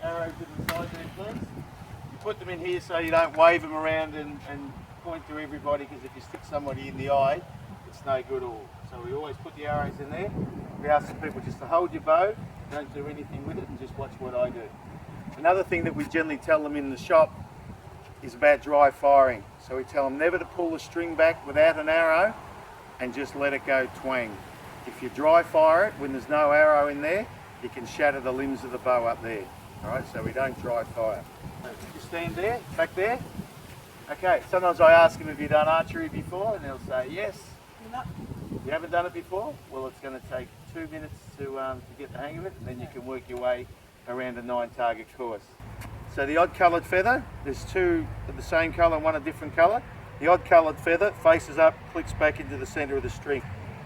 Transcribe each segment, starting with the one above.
arrows to the side there, please. You put them in here so you don't wave them around and point to everybody, because if you stick somebody in the eye, it's no good at all. So we always put the arrows in there. We ask the people just to hold your bow, don't do anything with it, and just watch what I do. Another thing that we generally tell them in the shop is about dry firing. So we tell them never to pull the string back without an arrow and just let it go twang. If you dry fire it when there's no arrow in there, you can shatter the limbs of the bow up there. All right, so we don't dry fire. You stand there, back there. Okay, sometimes I ask them, have you done archery before? And they'll say yes. You haven't done it before? Well, it's going to take 2 minutes to get the hang of it, and then you can work your way around a 9-target course. So the odd coloured feather, there's two of the same colour and one a different colour. The odd coloured feather faces up, clicks back into the centre of the string.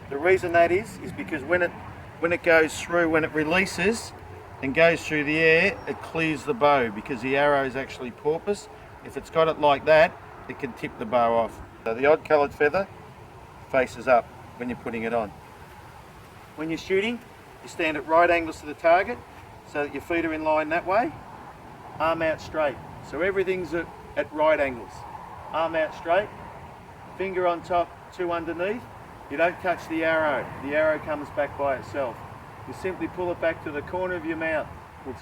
The reason that is because when it goes through, when it releases and goes through the air, it clears the bow, because the arrow is actually porpoise. If it's got it like that, it can tip the bow off. So the odd coloured feather faces up when you're putting it on. When you're shooting, you stand at right angles to the target so that your feet are in line that way. Arm out straight. So everything's at right angles. Arm out straight, finger on top, two underneath. You don't touch the arrow. The arrow comes back by itself. You simply pull it back to the corner of your mouth.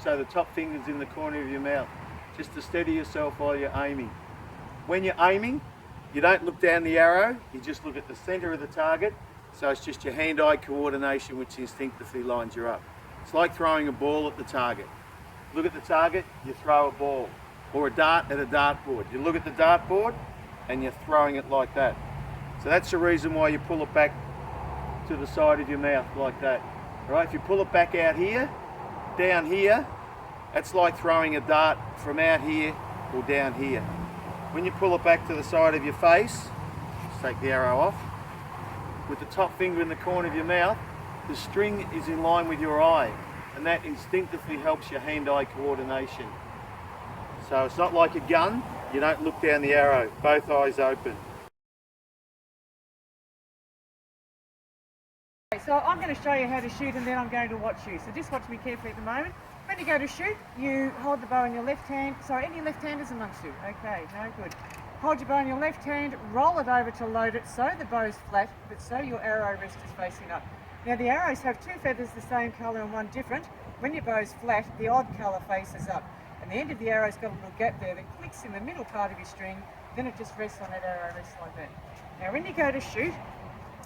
So the top finger's in the corner of your mouth, just to steady yourself while you're aiming. When you're aiming, you don't look down the arrow, you just look at the centre of the target. So it's just your hand-eye coordination which instinctively lines you up. It's like throwing a ball at the target. Look at the target, you throw a ball. Or a dart at a dartboard. You look at the dartboard and you're throwing it like that. So that's the reason why you pull it back to the side of your mouth like that. Right? If you pull it back out here, down here, that's like throwing a dart from out here or down here. When you pull it back to the side of your face, just take the arrow off, with the top finger in the corner of your mouth, the string is in line with your eye, and that instinctively helps your hand-eye coordination. So it's not like a gun, you don't look down the arrow, both eyes open. So I'm going to show you how to shoot, and then I'm going to watch you. So just watch me carefully at the moment. When you go to shoot, you hold the bow in your left hand. Sorry, any left-handers amongst you? Okay, no good. Hold your bow in your left hand, roll it over to load it so the bow's flat, but so your arrow rest is facing up. Now the arrows have two feathers the same colour and one different. When your bow's flat, the odd colour faces up. And the end of the arrow's got a little gap there that clicks in the middle part of your string, then it just rests on that arrow rest like that. Now when you go to shoot,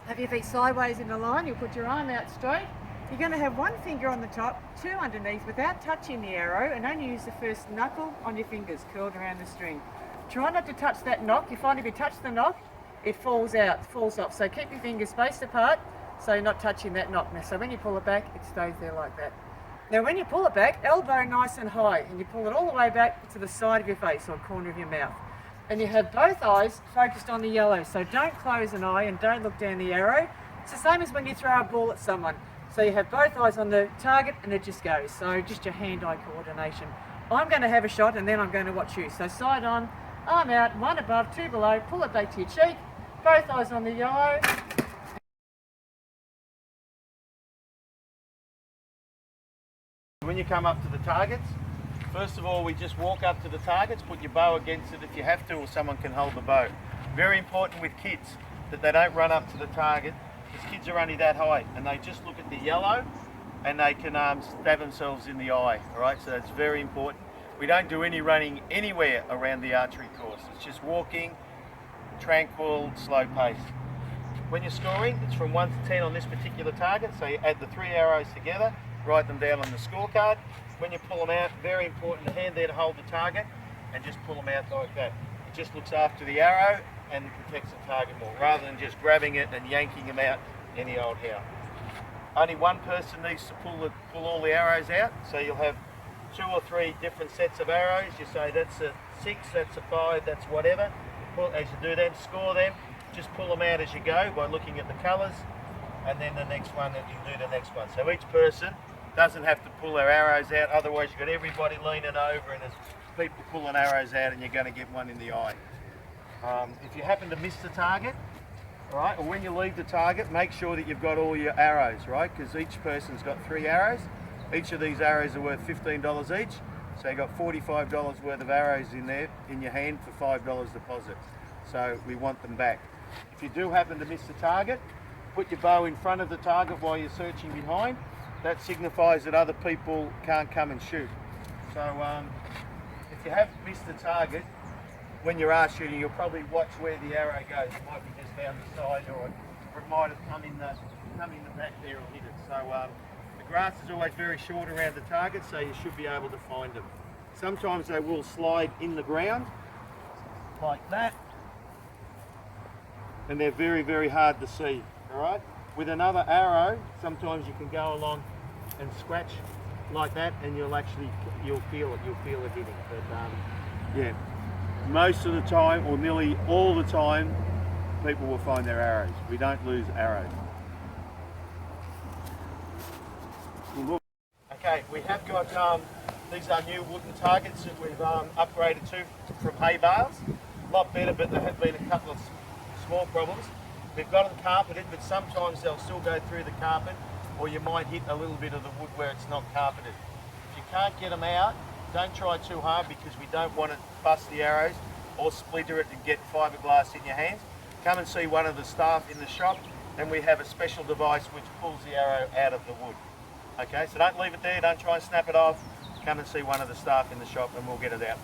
have your feet sideways in a line, you'll put your arm out straight. You're going to have one finger on the top, two underneath without touching the arrow, and only use the first knuckle on your fingers curled around the string. Try not to touch that knock. You find if you touch the knock, it falls out, falls off. So keep your fingers spaced apart so you're not touching that knock. Now, so when you pull it back, it stays there like that. Now when you pull it back, elbow nice and high, and you pull it all the way back to the side of your face or corner of your mouth. And you have both eyes focused on the yellow, so don't close an eye and don't look down the arrow. It's the same as when you throw a ball at someone. So you have both eyes on the target and it just goes. So just your hand-eye coordination. I'm going to have a shot and then I'm going to watch you. So side on, arm out, one above, two below, pull it back to your cheek, both eyes on the yellow. When you come up to the targets, first of all we just walk up to the targets, put your bow against it if you have to, or someone can hold the bow. Very important with kids that they don't run up to the target, because kids are only that height and they just look at the yellow and they can stab themselves in the eye. Alright, so that's very important. We don't do any running anywhere around the archery course. It's just walking, tranquil, slow pace. When you're scoring, it's from 1 to 10 on this particular target, so you add the 3 arrows together, write them down on the scorecard. When you pull them out, very important, the hand there to hold the target and just pull them out like that. It just looks after the arrow and protects the target more, rather than just grabbing it and yanking them out any old how. Only one person needs to pull all the arrows out, so you'll have 2 or 3 different sets of arrows. You say that's a 6, that's a 5, that's whatever. As you do them, score them, just pull them out as you go by looking at the colours, and then the next one, and you do the next one. So each person doesn't have to pull their arrows out, otherwise you've got everybody leaning over and there's people pulling arrows out and you're going to get one in the eye. If you happen to miss the target, right, or when you leave the target, make sure that you've got all your arrows, right, because each person's got 3 arrows. Each of these arrows are worth $15 each, So you got $45 worth of arrows in there in your hand for $5 deposit. So we want them back. If you do happen to miss the target, put your bow in front of the target while you're searching behind. That signifies that other people can't come and shoot. So if you have missed the target, when you are shooting, you'll probably watch where the arrow goes. It might be just down the side, or it might have come in the back there and hit it. So the grass is always very short around the target, so you should be able to find them. Sometimes they will slide in the ground, like that, and they're very, very hard to see, all right? With another arrow, sometimes you can go along and scratch like that, and you'll feel it hitting. But yeah, most of the time, or nearly all the time, people will find their arrows. We don't lose arrows. Okay, we have got, these are new wooden targets that we've upgraded to from hay bales. A lot better, but there have been a couple of small problems. We've got them carpeted, but sometimes they'll still go through the carpet, or you might hit a little bit of the wood where it's not carpeted. If you can't get them out, don't try too hard, because we don't want to bust the arrows or splinter it and get fiberglass in your hands. Come and see one of the staff in the shop, and we have a special device which pulls the arrow out of the wood. Okay, so don't leave it there, don't try and snap it off. Come and see one of the staff in the shop and we'll get it out.